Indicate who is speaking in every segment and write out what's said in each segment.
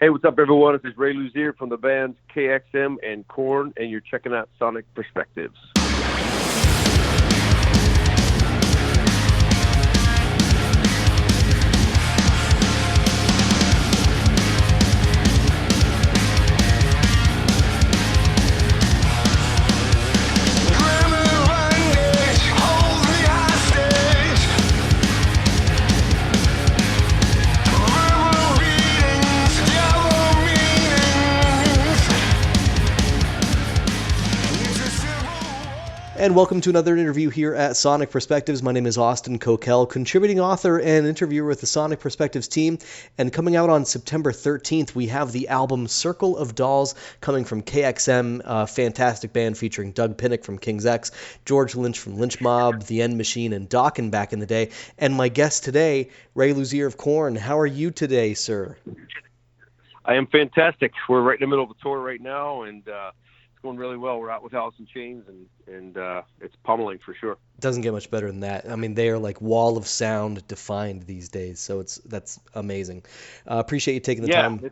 Speaker 1: Hey, what's up, everyone? This is Ray Luzier from the bands KXM and KORN, and you're checking out Sonic Perspectives.
Speaker 2: And welcome to another interview here at Sonic Perspectives. My name is Austin Kokel, contributing author and interviewer with the Sonic Perspectives team. And coming out on September 13th, we have the album Circle of Dolls coming from KXM, a fantastic band featuring Doug Pinnick from King's X, George Lynch from Lynch Mob, The End Machine, and Dokken back in the day. And my guest today, Ray Luzier of KORN. How are you today, sir?
Speaker 1: I am fantastic. We're right in the middle of a tour right now, and going really well. We're out with Alice in Chains, and it's pummeling for sure.
Speaker 2: Doesn't get much better than that. I mean, they are like wall of sound defined these days, so that's amazing. Appreciate you taking the time.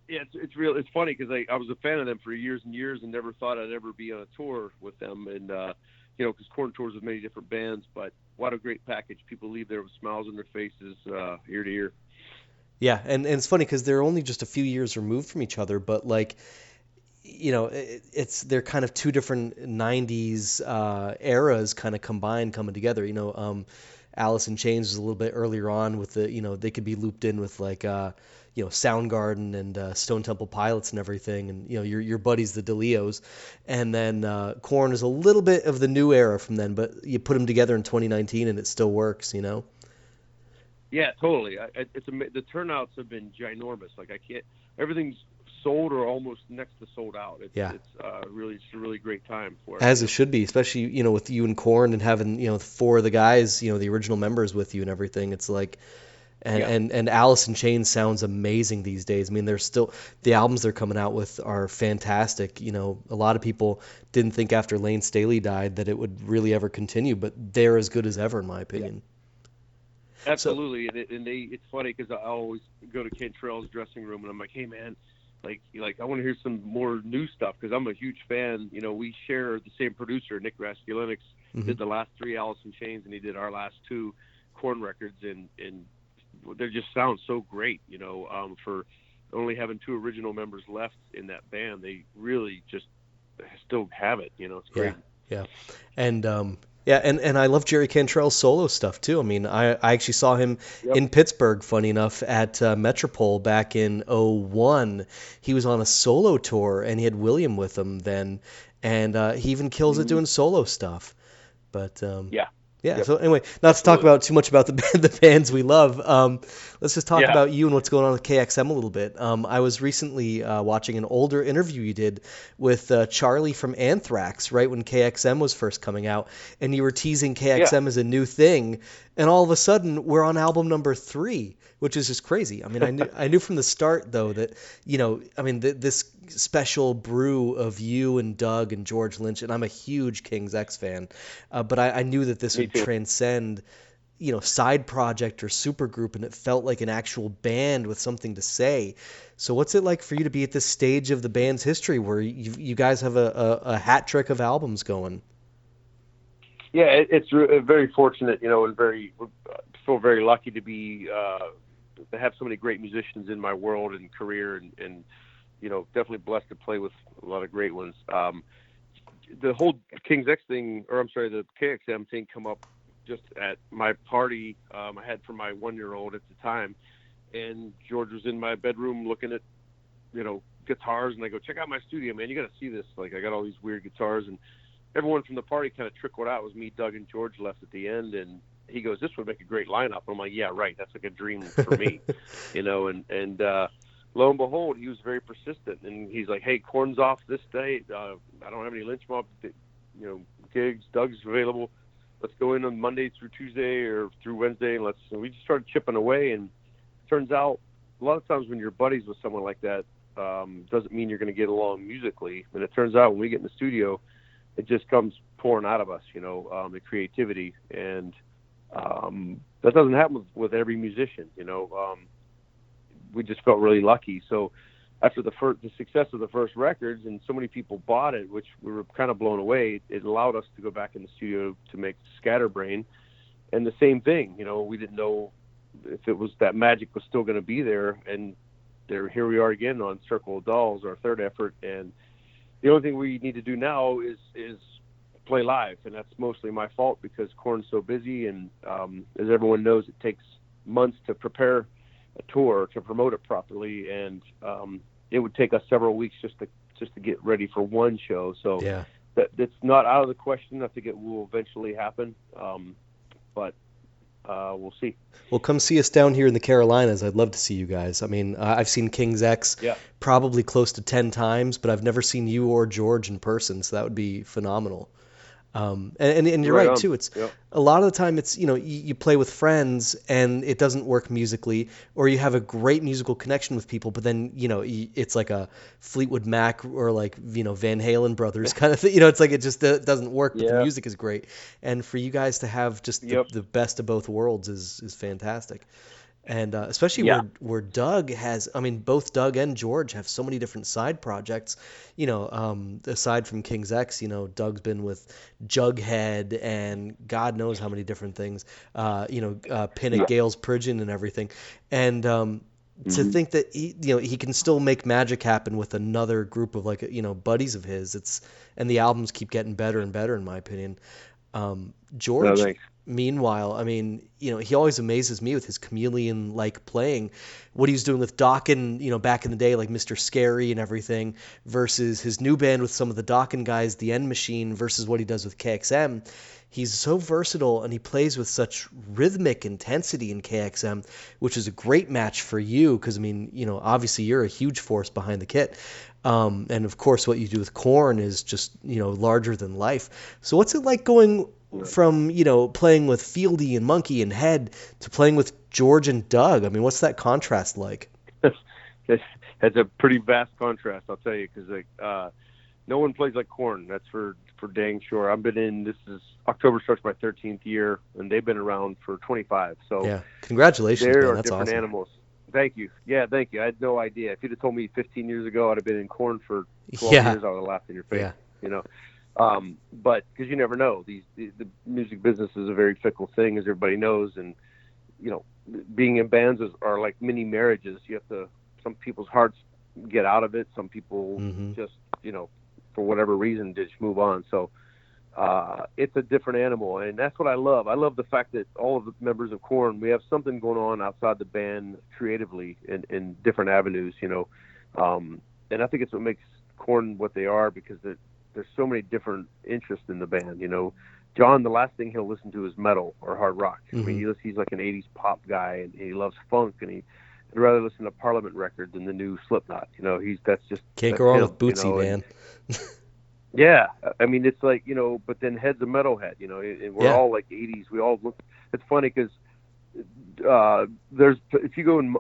Speaker 1: It's real. It's funny because I was a fan of them for years and years, and never thought I'd ever be on a tour with them. And because KORN tours with many different bands, but what a great package! People leave there with smiles on their faces, ear to ear.
Speaker 2: Yeah, and it's funny because they're only just a few years removed from each other, but like, they're kind of two different 90s eras kind of combined coming together. Alice in Chains was a little bit earlier on with the, they could be looped in with like, Soundgarden and Stone Temple Pilots and everything. And, your buddies, the DeLeos. And then KORN is a little bit of the new era from then, but you put them together in 2019 and it still works,
Speaker 1: Yeah, totally. The turnouts have been ginormous. Like everything's sold or almost next to sold out. It's a really great time for it.
Speaker 2: As it should be, especially, with you and KORN and having, four of the guys, the original members with you and everything. It's like, and Alice in Chains sounds amazing these days. I mean, the albums they're coming out with are fantastic. A lot of people didn't think after Lane Staley died that it would really ever continue, but they're as good as ever in my opinion.
Speaker 1: Yeah. Absolutely. It's funny because I always go to Cantrell's dressing room and I'm like, hey man, like I want to hear some more new stuff because I'm a huge fan. We share the same producer, Nick Raskulinix, did the last 3 Alice in Chains, and he did our last 2 KORN records, and they just sound so great. For only having 2 original members left in that band, they really just still have it. It's great.
Speaker 2: Yeah. And and I love Jerry Cantrell's solo stuff too. I mean, I actually saw him in Pittsburgh, funny enough, at Metropole back in 2001. He was on a solo tour, and he had William with him then, and he even kills it doing solo stuff. But
Speaker 1: Yep.
Speaker 2: So anyway, not to talk about too much about the bands we love. Let's just talk about you and what's going on with KXM a little bit. I was recently watching an older interview you did with Charlie from Anthrax, right when KXM was first coming out, and you were teasing KXM as a new thing, and all of a sudden we're on album number 3, which is just crazy. I mean, I knew from the start though that this special brew of you and Doug and George Lynch, and I'm a huge King's X fan, but I knew that this would transcend, side project or supergroup, and it felt like an actual band with something to say. So what's it like for you to be at this stage of the band's history where you guys have a hat trick of albums going?
Speaker 1: Yeah, it's very fortunate, and feel very lucky to be to have so many great musicians in my world and career, and definitely blessed to play with a lot of great ones. The whole King's X thing, the KXM thing, come up just at my party I had for my 1-year-old at the time, and George was in my bedroom looking at guitars, and I go, check out my studio, man, you got to see this. Like, I got all these weird guitars, and everyone from the party kind of trickled out. It was me, Doug, and George left at the end, and he goes, this would make a great lineup. I'm like, yeah, right, that's like a dream for me. And lo and behold, he was very persistent, and he's like, hey, KORN's off this day, I don't have any Lynch Mob gigs, Doug's available, let's go in on Monday through Tuesday or through Wednesday, and we just started chipping away. And it turns out a lot of times when you're buddies with someone like that, doesn't mean you're going to get along musically. And it turns out when we get in the studio, it just comes pouring out of us, the creativity. And that doesn't happen with every musician, we just felt really lucky. So after the success of the first records, and so many people bought it, which we were kind of blown away, it allowed us to go back in the studio to make Scatterbrain. And the same thing, we didn't know if it was that magic was still going to be there. And here we are again on Circle of Dolls, our third effort. And the only thing we need to do now is play live. And that's mostly my fault because KORN's so busy. And as everyone knows, it takes months to prepare a tour, to promote it properly. And it would take us several weeks just to get ready for one show. So
Speaker 2: yeah,
Speaker 1: it's not out of the question. I think it will eventually happen. But we'll see.
Speaker 2: Well, come see us down here in the Carolinas. I'd love to see you guys. I mean, I've seen King's X probably close to 10 times, but I've never seen you or George in person, so that would be phenomenal. And you're right too. It's a lot of the time it's you play with friends and it doesn't work musically, or you have a great musical connection with people, but then it's like a Fleetwood Mac or like Van Halen brothers kind of thing. It's like it just doesn't work, but the music is great. And for you guys to have just the best of both worlds is fantastic. And especially where Doug has, I mean, both Doug and George have so many different side projects. Aside from King's X, Doug's been with Jughead and God knows how many different things. Pinnick, Gale's Prigin and everything. And to think that he can still make magic happen with another group of buddies of his. And the albums keep getting better and better in my opinion. George.
Speaker 1: No,
Speaker 2: meanwhile, I mean, he always amazes me with his chameleon-like playing. What he was doing with Dokken, back in the day, like Mr. Scary and everything, versus his new band with some of the Dokken guys, the End Machine, versus what he does with KXM. He's so versatile, and he plays with such rhythmic intensity in KXM, which is a great match for you, because, I mean, obviously you're a huge force behind the kit. And, of course, what you do with KORN is just, larger than life. So what's it like going from playing with Fieldy and Monkey and Head to playing with George and Doug? I mean, what's that contrast like?
Speaker 1: It's a pretty vast contrast, I'll tell you, because no one plays like KORN. That's for dang sure. This is October starts my 13th year, and they've been around for 25. So
Speaker 2: yeah, congratulations, man. That's
Speaker 1: different
Speaker 2: awesome.
Speaker 1: Animals. Thank you. Yeah, thank you. I had no idea. If you'd have told me 15 years ago I'd have been in KORN for 12 years, I would have laughed in your face.
Speaker 2: Yeah.
Speaker 1: But because you never know, the music business is a very fickle thing, as everybody knows, and being in bands are like mini marriages. You have to. Some people's hearts get out of it. Some people just for whatever reason just move on. So it's a different animal, and that's what I love. I love the fact that all of the members of KORN, we have something going on outside the band creatively in different avenues. And I think it's what makes KORN what they are, because there's so many different interests in the band. John, the last thing he'll listen to is metal or hard rock. I mean, he's like an 80s pop guy, and he loves funk, and he'd rather listen to Parliament record than the new Slipknot. That's just
Speaker 2: can't go wrong with Bootsy, man.
Speaker 1: Yeah, I mean, it's like, but then Head's a metalhead, and we're all like 80s. We all look. It's funny because if you go in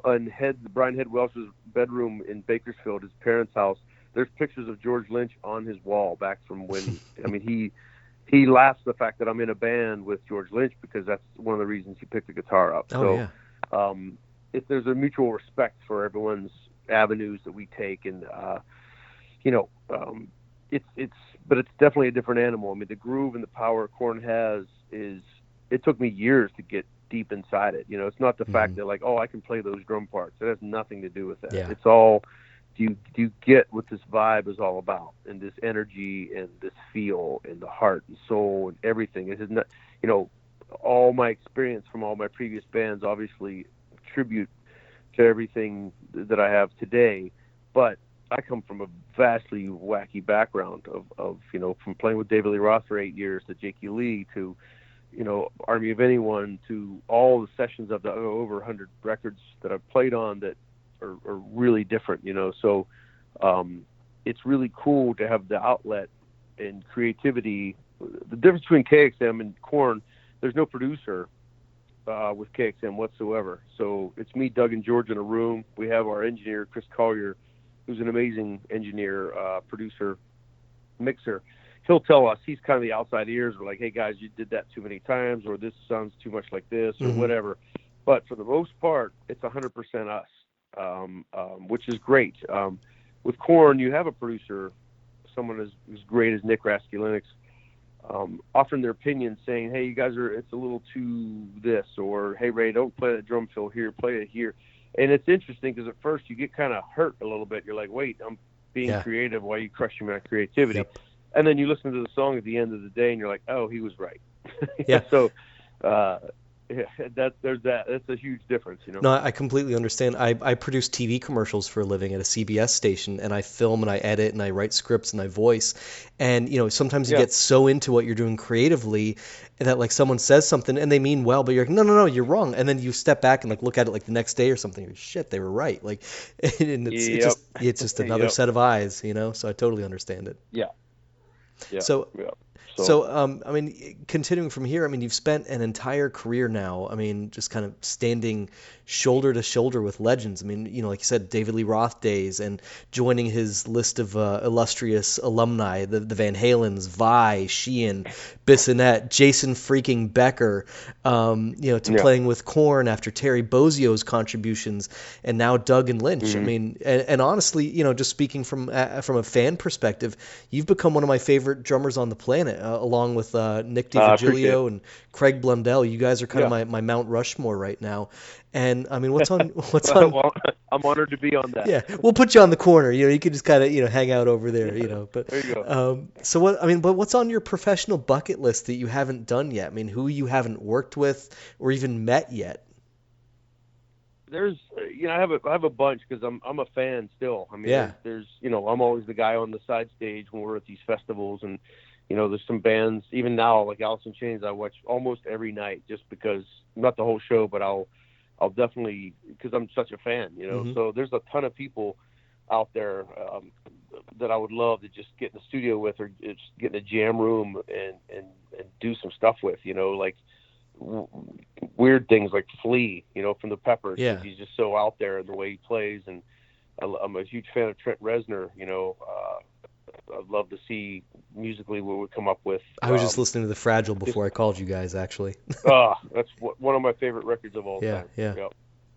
Speaker 1: Brian Head Welch's bedroom in Bakersfield, his parents' house, there's pictures of George Lynch on his wall back from when. I mean, he laughs the fact that I'm in a band with George Lynch, because that's one of the reasons he picked the guitar up. If there's a mutual respect for everyone's avenues that we take, and but it's definitely a different animal. I mean, the groove and the power KORN has it took me years to get deep inside it. It's not the fact that like, I can play those drum parts. It has nothing to do with that. It's all, do you get what this vibe is all about, and this energy and this feel and the heart and soul and everything. It is not, all my experience from all my previous bands obviously contribute to everything that I have today, but I come from a vastly wacky background of from playing with David Lee Roth for 8 years to Jakey Lee to, Army of Anyone, to all the sessions of the over 100 records that I've played on that are really different, So it's really cool to have the outlet and creativity. The difference between KXM and KORN, there's no producer with KXM whatsoever. So it's me, Doug, and George in a room. We have our engineer, Chris Collier, who's an amazing engineer, producer, mixer. He'll tell us, he's kind of the outside ears. We're like, hey guys, you did that too many times, or this sounds too much like this, or whatever. But for the most part, it's 100% us. which is great. With KORN, you have a producer, someone as great as Nick Raskulinix, offering their opinion, saying, "Hey, you guys it's a little too this," or "Hey, Ray, don't play that drum fill here, play it here." And it's interesting because at first you get kind of hurt a little bit. You're like, "Wait, I'm being creative. Why are you crushing my creativity?"
Speaker 2: Yep.
Speaker 1: And then you listen to the song at the end of the day, and you're like, "Oh, he was right."
Speaker 2: Yeah.
Speaker 1: So that's a huge difference, you know.
Speaker 2: No, I completely understand. I produce TV commercials for a living at a CBS station, and I film and I edit and I write scripts and I voice. And sometimes you get so into what you're doing creatively that like someone says something and they mean well, but you're like, no, you're wrong. And then you step back and like look at it like the next day or something. You're, shit, they were right. Like, and it's just another set of eyes, So I totally understand it.
Speaker 1: Yeah.
Speaker 2: So, I mean, continuing from here, I mean, you've spent an entire career now, I mean, just kind of standing shoulder to shoulder with legends. I mean, like you said, David Lee Roth days and joining his list of illustrious alumni, the Van Halens, Vai, Sheehan, Bissonette, Jason freaking Becker, to playing with KORN after Terry Bozzio's contributions, and now Doug and Lynch. I mean, and honestly, just speaking from a fan perspective, you've become one of my favorite drummers on the planet, along with Nick DiVigilio and Craig Blundell. You guys are kind of my Mount Rushmore right now. And I mean, what's on?
Speaker 1: Well, I'm honored to be on that.
Speaker 2: Yeah, we'll put you on the corner. You can just kind of hang out over there. But
Speaker 1: there you go.
Speaker 2: So what? I mean, but what's on your professional bucket list that you haven't done yet? I mean, who you haven't worked with or even met yet?
Speaker 1: There's, I have a bunch because I'm a fan still. I mean, there's I'm always the guy on the side stage when we're at these festivals, and there's some bands even now like Alice in Chains I watch almost every night just because, not the whole show, but I'll definitely, because I'm such a fan, So there's a ton of people out there that I would love to just get in the studio with, or just get in a jam room and do some stuff with, like weird things like Flea, from the Peppers.
Speaker 2: Yeah.
Speaker 1: He's just so out there in the way he plays, and I'm a huge fan of Trent Reznor. I'd love to see musically what we come up with.
Speaker 2: I was just listening to The Fragile before I called you guys, actually.
Speaker 1: That's one of my favorite records of all time.
Speaker 2: Yeah.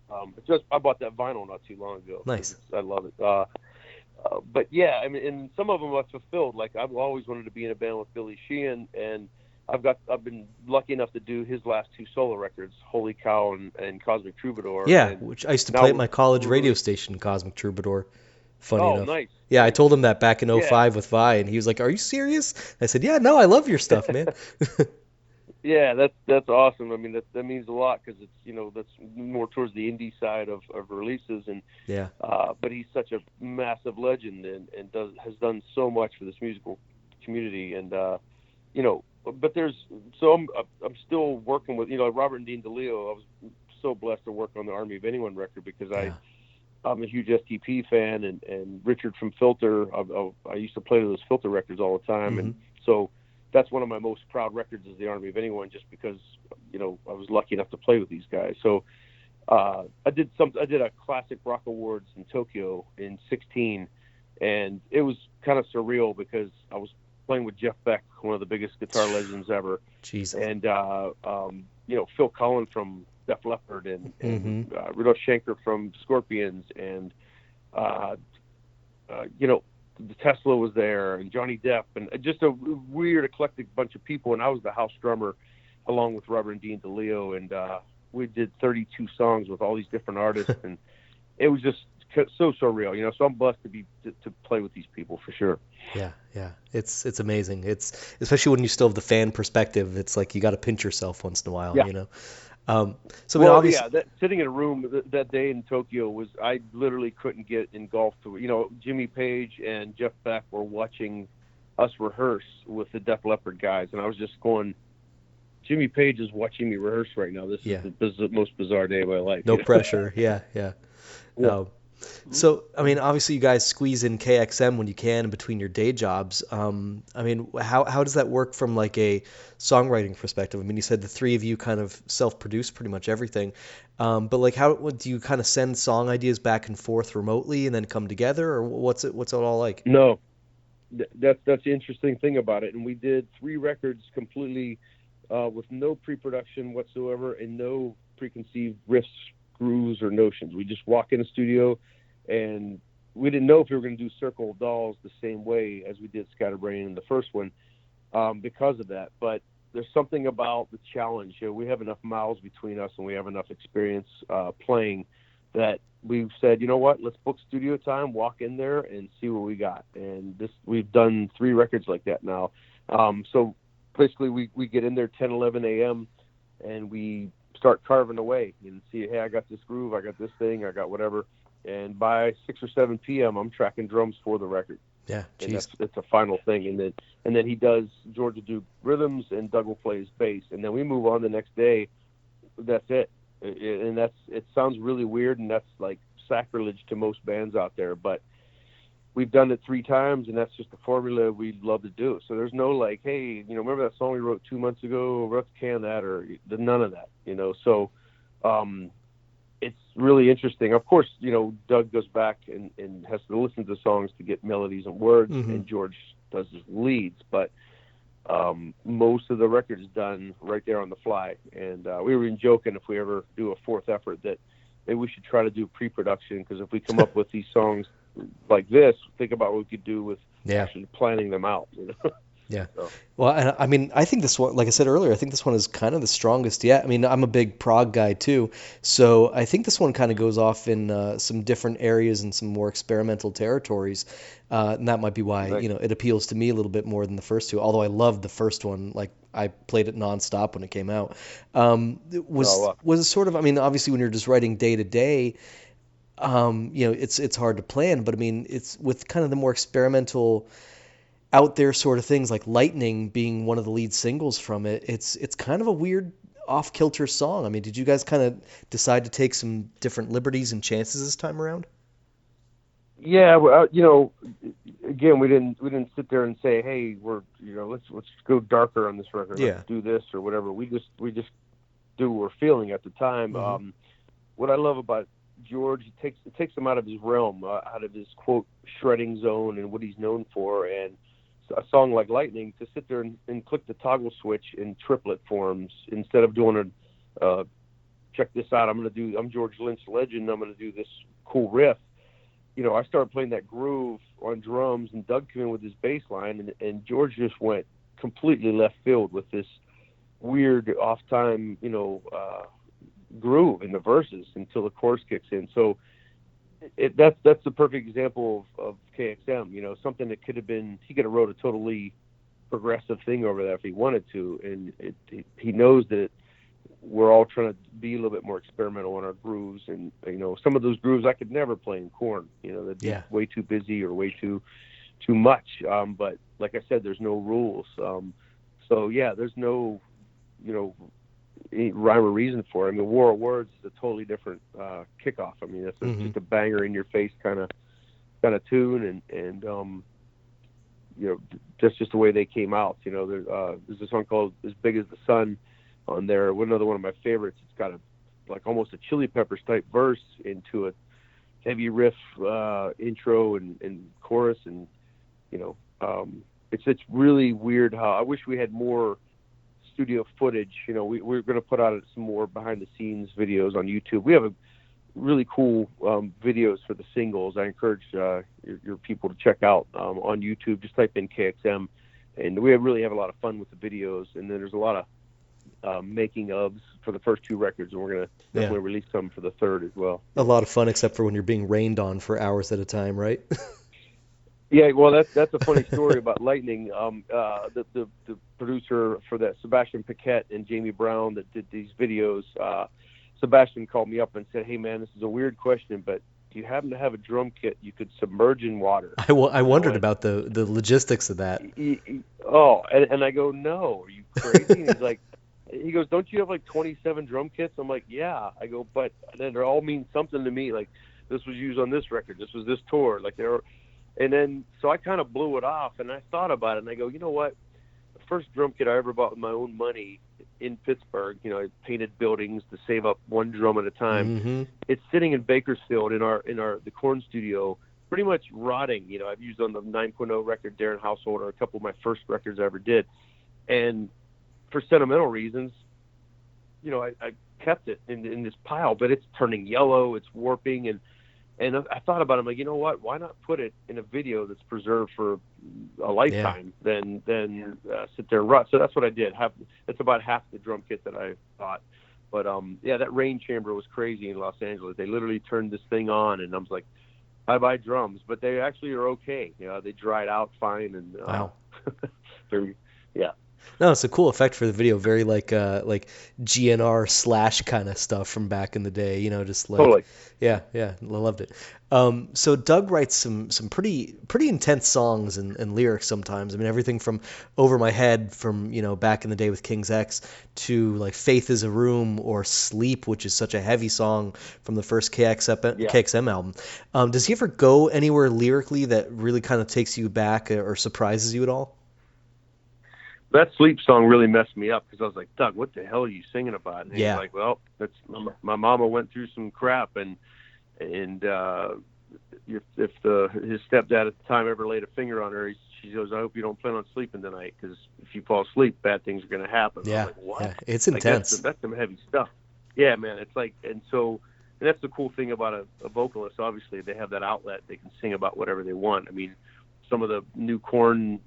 Speaker 1: I bought that vinyl not too long ago.
Speaker 2: Nice.
Speaker 1: I love it. But yeah, I mean, and some of them I've fulfilled. Like I've always wanted to be in a band with Billy Sheehan, and I've been lucky enough to do his last two solo records, Holy Cow and Cosmic Troubadour.
Speaker 2: Yeah, which I used to play at my college radio station, Cosmic Troubadour. Funny enough.
Speaker 1: Nice.
Speaker 2: Yeah, I told him that back in 2005 with Vi, and he was like, "Are you serious?" I said, "Yeah, no, I love your stuff, man."
Speaker 1: Yeah, that's awesome. I mean, that means a lot because it's that's more towards the indie side of releases, and but he's such a massive legend and has done so much for this musical community, and but I'm still working with Robert and Dean DeLeo. I was so blessed to work on the Army of Anyone record because I'm a huge STP fan, and Richard from Filter. I used to play those Filter records all the time, and so that's one of my most proud records is the Army of Anyone, just because I was lucky enough to play with these guys. So I did a classic rock awards in Tokyo in '16, and it was kind of surreal because I was playing with Jeff Beck, one of the biggest guitar legends ever.
Speaker 2: Jesus.
Speaker 1: And Phil Collin from Def Leppard, and Rudolf Schenker from Scorpions, and the Tesla was there, and Johnny Depp, and just a weird eclectic bunch of people. And I was the house drummer along with Robert and Dean DeLeo, and we did 32 songs with all these different artists, and it was just so surreal, so I'm blessed to play with these people for sure.
Speaker 2: Yeah, it's amazing. It's especially when you still have the fan perspective. It's like you got to pinch yourself once in a while,
Speaker 1: Sitting in a room that day in Tokyo I literally couldn't get engulfed. Jimmy Page and Jeff Beck were watching us rehearse with the Def Leppard guys, and I was just going, Jimmy Page is watching me rehearse right now. This is the most bizarre day of my life.
Speaker 2: No pressure. Yeah. So, I mean, obviously you guys squeeze in KXM when you can in between your day jobs. I mean, how does that work from like a songwriting perspective? I mean, you said the three of you kind of self-produce pretty much everything. But like, how do you kind of send song ideas back and forth remotely and then come together, or what's it all like?
Speaker 1: No, that's the interesting thing about it. And we did 3 records completely with no pre-production whatsoever and no preconceived riffs grooves or notions. We just walk in the studio, and we didn't know if we were going to do Circle of Dolls the same way as we did Scatterbrain in the first one, because of that. But there's something about the challenge. We have enough miles between us, and we have enough experience playing that we've said, you know what, let's book studio time, walk in there, and see what we got. And we've done 3 records like that now. So basically, we get in there 10, 11 a.m., and we start carving away and see, hey, I got this groove, I got this thing, I got whatever. And by 6 or 7 p.m., I'm tracking drums for the record.
Speaker 2: Yeah,
Speaker 1: and that's a final thing. And then George will do rhythms, and Doug will play his bass, and then we move on the next day. That's it. And it sounds really weird, and that's like sacrilege to most bands out there, but we've done it 3 times, and that's just the formula we love to do. So there's no like, hey, remember that song we wrote 2 months ago? Let's can that, or none of that. So it's really interesting. Of course, Doug goes back and has to listen to songs to get melodies and words, and George does his leads, but most of the record is done right there on the fly. And we were even joking, if we ever do a 4th effort, that maybe we should try to do pre-production, because if we come up with these songs like this, think about what we could do with actually planning them out.
Speaker 2: Yeah. So. Well, I mean, I think this one, like I said earlier, I think this one is kind of the strongest yet. I mean, I'm a big prog guy too, so I think this one kind of goes off in some different areas and some more experimental territories, and that might be why it appeals to me a little bit more than the first 2. Although I loved the first one, like I played it nonstop when it came out. Was it sort of? I mean, obviously when you're just writing day to day, it's hard to plan, but I mean, it's with kind of the more experimental, out there sort of things, like Lightning being one of the lead singles from it. It's kind of a weird off-kilter song. I mean, did you guys kind of decide to take some different liberties and chances this time around?
Speaker 1: Yeah, again, we didn't sit there and say, hey, let's go darker on this record. Let's do this or whatever. We just do what we're feeling at the time. What I love about George, it takes him out of his realm, out of his quote shredding zone and what he's known for. And a song like Lightning, to sit there and click the toggle switch in triplet forms instead of doing check this out, I'm George Lynch legend, I'm going to do this cool riff. I started playing that groove on drums, and Doug came in with his bass line, and George just went completely left field with this weird off time, groove in the verses until the chorus kicks in. So that's the perfect example of KXM, something that could have been, he could have wrote a totally progressive thing over that if he wanted to. And he knows that we're all trying to be a little bit more experimental on our grooves. And, some of those grooves I could never play in KORN, they'd be way too busy or way too much. But like I said, there's no rules. So yeah, there's no, rhyme or reason for it. I mean, War of Words is a totally different kickoff. I mean, it's just a banger in your face kind of tune, and that's just the way they came out. There's a song called "As Big as the Sun" on there. Another one of my favorites. It's got almost a Chili Peppers type verse into a heavy riff intro and chorus, and it's really weird how I wish we had more studio footage. We're going to put out some more behind the scenes videos on YouTube. We have a really cool videos for the singles. I encourage your people to check out on YouTube. Just type in KXM, and we really have a lot of fun with the videos. And then there's a lot of making ofs for the first 2 records, and we're going to definitely release some for the third as well.
Speaker 2: A lot of fun, except for when you're being rained on for hours at a time, right?
Speaker 1: Yeah, well, that's a funny story about Lightning. The producer for that, Sebastian Paquette and Jamie Brown, that did these videos, Sebastian called me up and said, hey, man, this is a weird question, but do you happen to have a drum kit you could submerge in water?
Speaker 2: I wondered about the logistics of that.
Speaker 1: And I go, no, are you crazy? And he goes, don't you have 27 drum kits? I'm like, yeah. I go, but they all mean something to me. Like, this was used on this record. This was this tour. And then, so I kind of blew it off, and I thought about it, and I go, you know what? The first drum kit I ever bought with my own money in Pittsburgh, I painted buildings to save up one drum at a time. It's sitting in Bakersfield in the KORN studio, pretty much rotting. I've used on the 9.0 record, Darren Householder, a couple of my first records I ever did. And for sentimental reasons, I kept it in this pile, but it's turning yellow, it's warping, and I thought about it. I'm like, you know what? Why not put it in a video that's preserved for a lifetime than sit there and rot? So that's what I did. That's about half the drum kit that I bought. But that rain chamber was crazy in Los Angeles. They literally turned this thing on, and I was like, I buy drums, but they actually are okay. You know, they dried out fine, and
Speaker 2: wow.
Speaker 1: Yeah.
Speaker 2: No, it's a cool effect for the video. Very like GNR Slash kind of stuff from back in the day. You know, just like
Speaker 1: totally.
Speaker 2: Yeah, I loved it. So Doug writes some pretty intense songs and lyrics sometimes. I mean, everything from Over My Head from back in the day with King's X to like Faith Is a Room or Sleep, which is such a heavy song from the first KXM album. Does he ever go anywhere lyrically that really kind of takes you back or surprises you at all?
Speaker 1: That Sleep song really messed me up because I was like, Doug, what the hell are you singing about? And he's like, well, that's my mama went through some crap, and if his stepdad at the time ever laid a finger on her, she goes, I hope you don't plan on sleeping tonight, because if you fall asleep, bad things are going to happen.
Speaker 2: Yeah,
Speaker 1: like, what?
Speaker 2: Yeah, it's intense.
Speaker 1: That's some heavy stuff. Yeah, man, it's like, and that's the cool thing about a vocalist. Obviously, they have that outlet; they can sing about whatever they want. I mean, some of the new KORN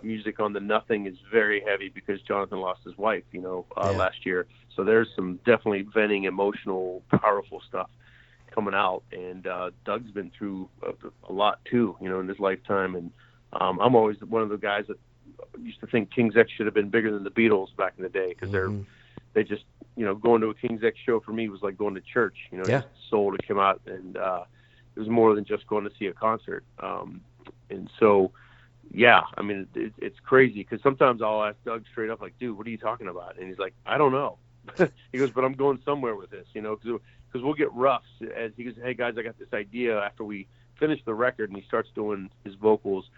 Speaker 1: music on the Nothing is very heavy because Jonathan lost his wife, last year. So there's some definitely venting, emotional, powerful stuff coming out. And Doug's been through a lot too, in his lifetime. And I'm always one of the guys that used to think King's X should have been bigger than the Beatles back in the day, because they just, going to a King's X show for me was like going to church. His soul to come out, and it was more than just going to see a concert. And so. Yeah, I mean, it's crazy because sometimes I'll ask Doug straight up, like, dude, what are you talking about? And he's like, I don't know. He goes, but I'm going somewhere with this, because we'll get roughs. As he goes, hey, guys, I got this idea after we finish the record, and he starts doing his vocals.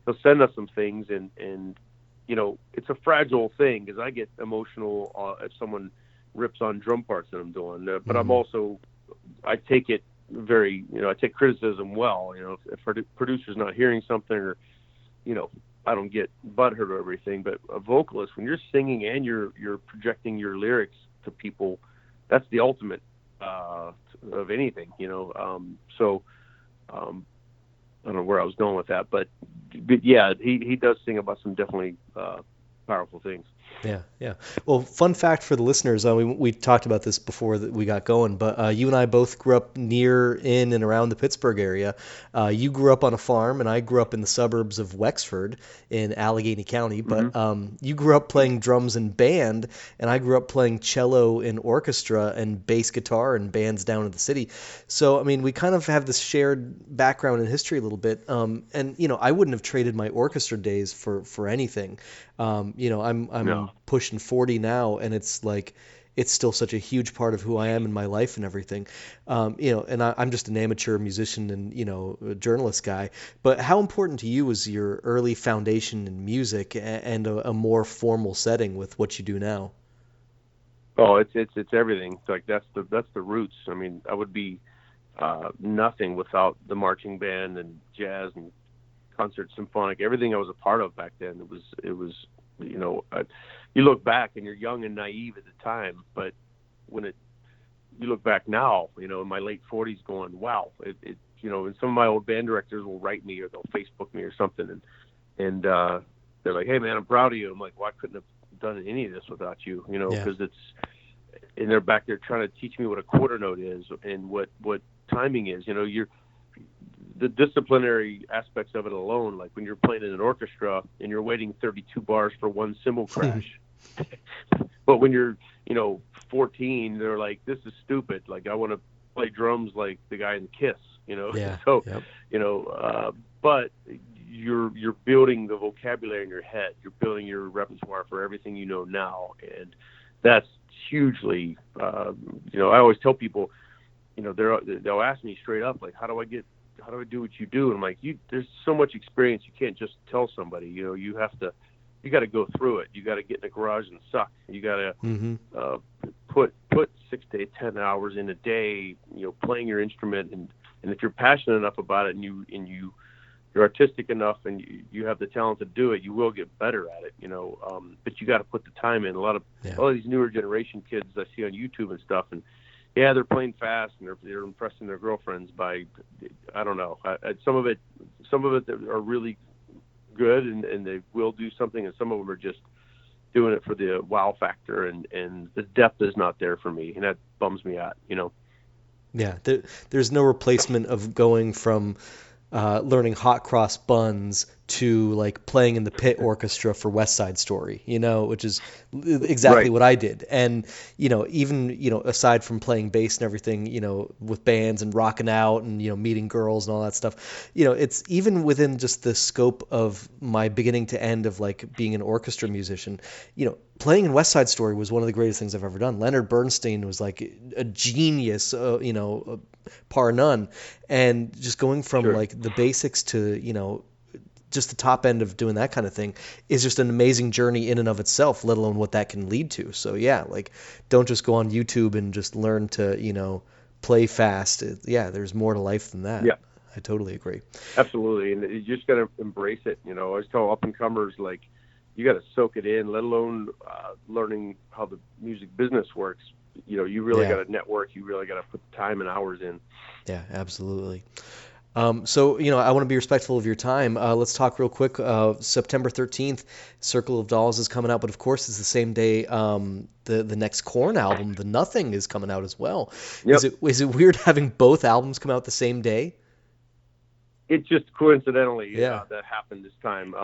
Speaker 1: He'll send us some things, and it's a fragile thing because I get emotional if someone rips on drum parts that I'm doing. But I'm also, I take it very, I take criticism well. If a producer's not hearing something, or I don't get butthurt or everything, but a vocalist, when you're singing and you're projecting your lyrics to people, that's the ultimate of anything, So I don't know where I was going with that, but yeah, he does sing about some definitely powerful things.
Speaker 2: Yeah. Well, fun fact for the listeners, we talked about this before that we got going, but you and I both grew up in and around the Pittsburgh area. You grew up on a farm, and I grew up in the suburbs of Wexford in Allegheny County, but you grew up playing drums in band, and I grew up playing cello in orchestra and bass guitar in bands down in the city. So, I mean, we kind of have this shared background in history a little bit, and, I wouldn't have traded my orchestra days for anything. I'm pushing 40 now, and it's like it's still such a huge part of who I am in my life and everything. And I'm just an amateur musician and a journalist guy. But how important to you was your early foundation in music and a more formal setting with what you do now?
Speaker 1: Oh, it's everything. It's like that's the roots. I mean, I would be nothing without the marching band and jazz and concert symphonic, everything I was a part of back then. It was you look back and you're young and naive at the time, but when you look back now, in my late 40s, going, wow, and some of my old band directors will write me or they'll Facebook me or something, and they're like, hey man, I'm proud of you. I'm like, well, I couldn't have done any of this without you, because and they're back there trying to teach me what a quarter note is and what timing is. The disciplinary aspects of it alone, like when you're playing in an orchestra and you're waiting 32 bars for one cymbal crash. But when you're, 14, they're like, this is stupid. Like, I want to play drums like the guy in Kiss, So, but you're building the vocabulary in your head. You're building your repertoire for everything you know now. And that's hugely, I always tell people, they'll ask me straight up, like, how do I do what you do? And I'm like, there's so much experience. You can't just tell somebody, you got to go through it. You got to get in the garage and suck. You got to put 6 to 10 hours in a day, playing your instrument. And if you're passionate enough about it and you you're artistic enough and you have the talent to do it, you will get better at it, but you got to put the time in. A lot of these newer generation kids I see on YouTube and stuff, and they're playing fast and they're impressing their girlfriends by, I don't know, some of it are really good and they will do something, and some of them are just doing it for the wow factor, and the depth is not there for me, and that bums me out.
Speaker 2: Yeah, there's no replacement of going from learning hot cross buns to like playing in the pit orchestra for West Side Story, which is exactly what I did. And, even, aside from playing bass and everything, with bands and rocking out and, meeting girls and all that stuff, it's even within just the scope of my beginning to end of like being an orchestra musician, playing in West Side Story was one of the greatest things I've ever done. Leonard Bernstein was like a genius, par none. And just going from like the basics to, just the top end of doing that kind of thing is just an amazing journey in and of itself, let alone what that can lead to. So like, don't just go on YouTube and just learn to, play fast. There's more to life than that.
Speaker 1: Yeah.
Speaker 2: I totally agree.
Speaker 1: Absolutely. And you just got to embrace it. I always tell up and comers, like, you got to soak it in, let alone learning how the music business works. You really got to network. You really got to put the time and hours in. Yeah,
Speaker 2: absolutely. So, I want to be respectful of your time. Let's talk real quick. September 13th, Circle of Dolls is coming out, but of course it's the same day the next KORN album, The Nothing, is coming out as well. Yep. Is it weird having both albums come out the same day?
Speaker 1: It just coincidentally that happened this time.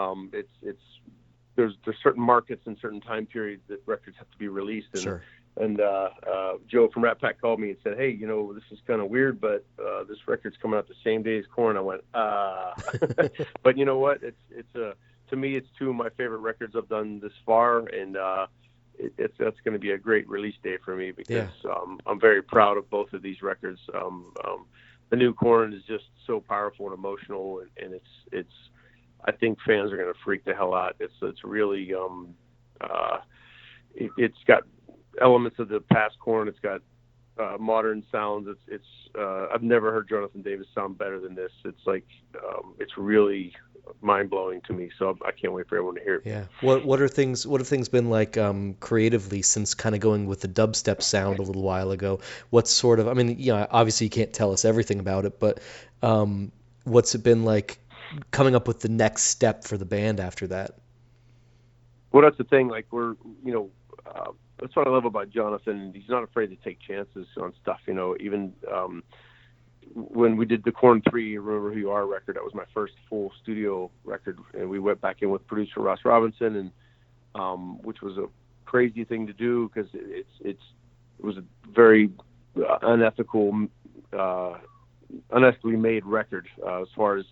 Speaker 1: There's certain markets and certain time periods that records have to be released. And,
Speaker 2: sure.
Speaker 1: And Joe from Rat Pack called me and said, "Hey, this is kind of weird, but this record's coming out the same day as KORN." I went, But you know what? It's to me, it's two of my favorite records I've done this far, and that's going to be a great release day for me because I'm very proud of both of these records. The new KORN is just so powerful and emotional, and it's I think fans are going to freak the hell out. It's really it's got elements of the past KORN. It's got modern sounds. It's I've never heard Jonathan Davis sound better than this. It's like it's really mind blowing to me. So I can't wait for everyone to hear it.
Speaker 2: Yeah. What have things been like creatively since kind of going with the dubstep sound a little while ago? What sort of, obviously you can't tell us everything about it, but what's it been like coming up with the next step for the band after that?
Speaker 1: Well, that's the thing. Like that's what I love about Jonathan. He's not afraid to take chances on stuff. Even when we did the KORN 3, Remember Who You Are record, that was my first full studio record, and we went back in with producer Ross Robinson, and which was a crazy thing to do because it was a very unethically made record as far as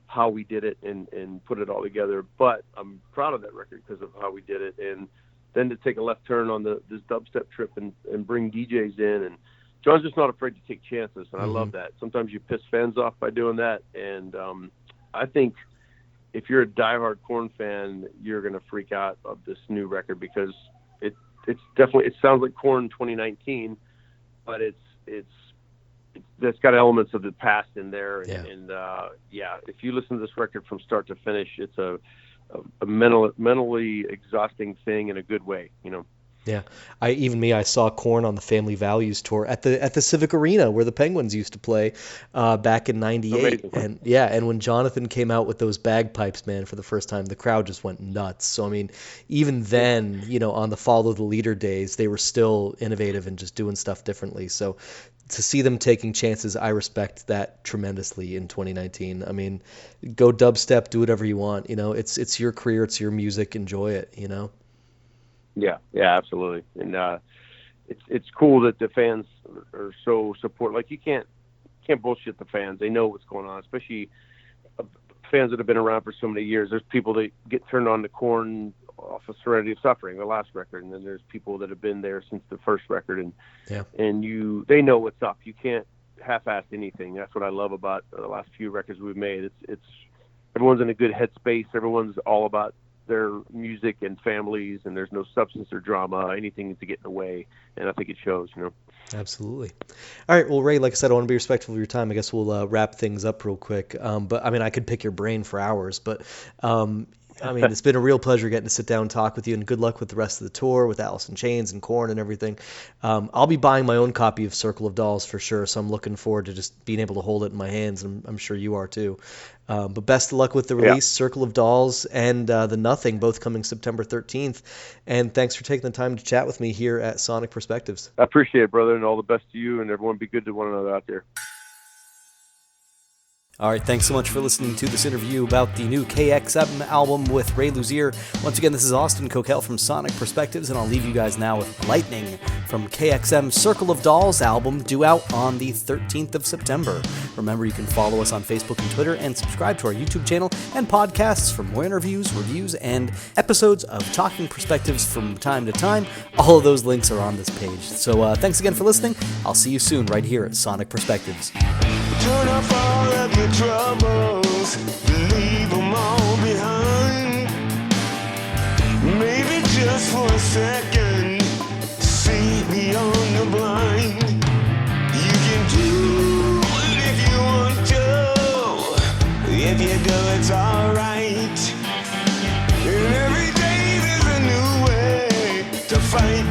Speaker 1: how we did it and put it all together. But I'm proud of that record because of how we did it. And then to take a left turn on this dubstep trip and bring DJs in. And John's just not afraid to take chances. And I love that. Sometimes you piss fans off by doing that. And I think if you're a diehard KORN fan, you're going to freak out of this new record because it's definitely, it sounds like KORN 2019, but it's got elements of the past in there. And if you listen to this record from start to finish, it's a mentally exhausting thing in a good way,
Speaker 2: Yeah, I saw KORN on the Family Values tour at the Civic Arena where the Penguins used to play back in '98.
Speaker 1: Amazing.
Speaker 2: And when Jonathan came out with those bagpipes, man, for the first time, the crowd just went nuts. So even then, on the Follow the Leader days, they were still innovative and just doing stuff differently. So to see them taking chances, I respect that tremendously in 2019. Go dubstep, do whatever you want. It's your career, it's your music, enjoy it.
Speaker 1: Yeah, absolutely. And it's cool that the fans are so supportive. Like you can't bullshit the fans. They know what's going on, especially fans that have been around for so many years. There's people that get turned on to KORN off of Serenity of Suffering, the last record, and then there's people that have been there since the first record, and they know what's up. You can't half-ass anything. That's what I love about the last few records we've made. It's everyone's in a good headspace. Everyone's all about their music and families, and there's no substance or drama, anything to get in the way. And I think it shows, you know.
Speaker 2: Absolutely. All right. Well, Ray, like I said, I want to be respectful of your time. I guess we'll wrap things up real quick. But I mean, I could pick your brain for hours, but I mean, it's been a real pleasure getting to sit down and talk with you, and good luck with the rest of the tour with Alice in Chains and KORN and everything. I'll be buying my own copy of Circle of Dolls for sure, so I'm looking forward to just being able to hold it in my hands, and I'm sure you are too. But best of luck with the release, Circle of Dolls and The Nothing, both coming September 13th. And thanks for taking the time to chat with me here at Sonic Perspectives.
Speaker 1: I appreciate it, brother, and all the best to you, and everyone be good to one another out there.
Speaker 2: All right, thanks so much for listening to this interview about the new KXM album with Ray Luzier. Once again, this is Austin Kokel from Sonic Perspectives, and I'll leave you guys now with Lightning from KXM's Circle of Dolls album, due out on the 13th of September. Remember, you can follow us on Facebook and Twitter, and subscribe to our YouTube channel and podcasts for more interviews, reviews, and episodes of Talking Perspectives from time to time. All of those links are on this page. So thanks again for listening. I'll see you soon right here at Sonic Perspectives.
Speaker 3: Turn off all of your troubles, leave them all behind. Maybe just for a second, see beyond the blind. You can do it if you want to. If you go, it's alright. And every day there's a new way to fight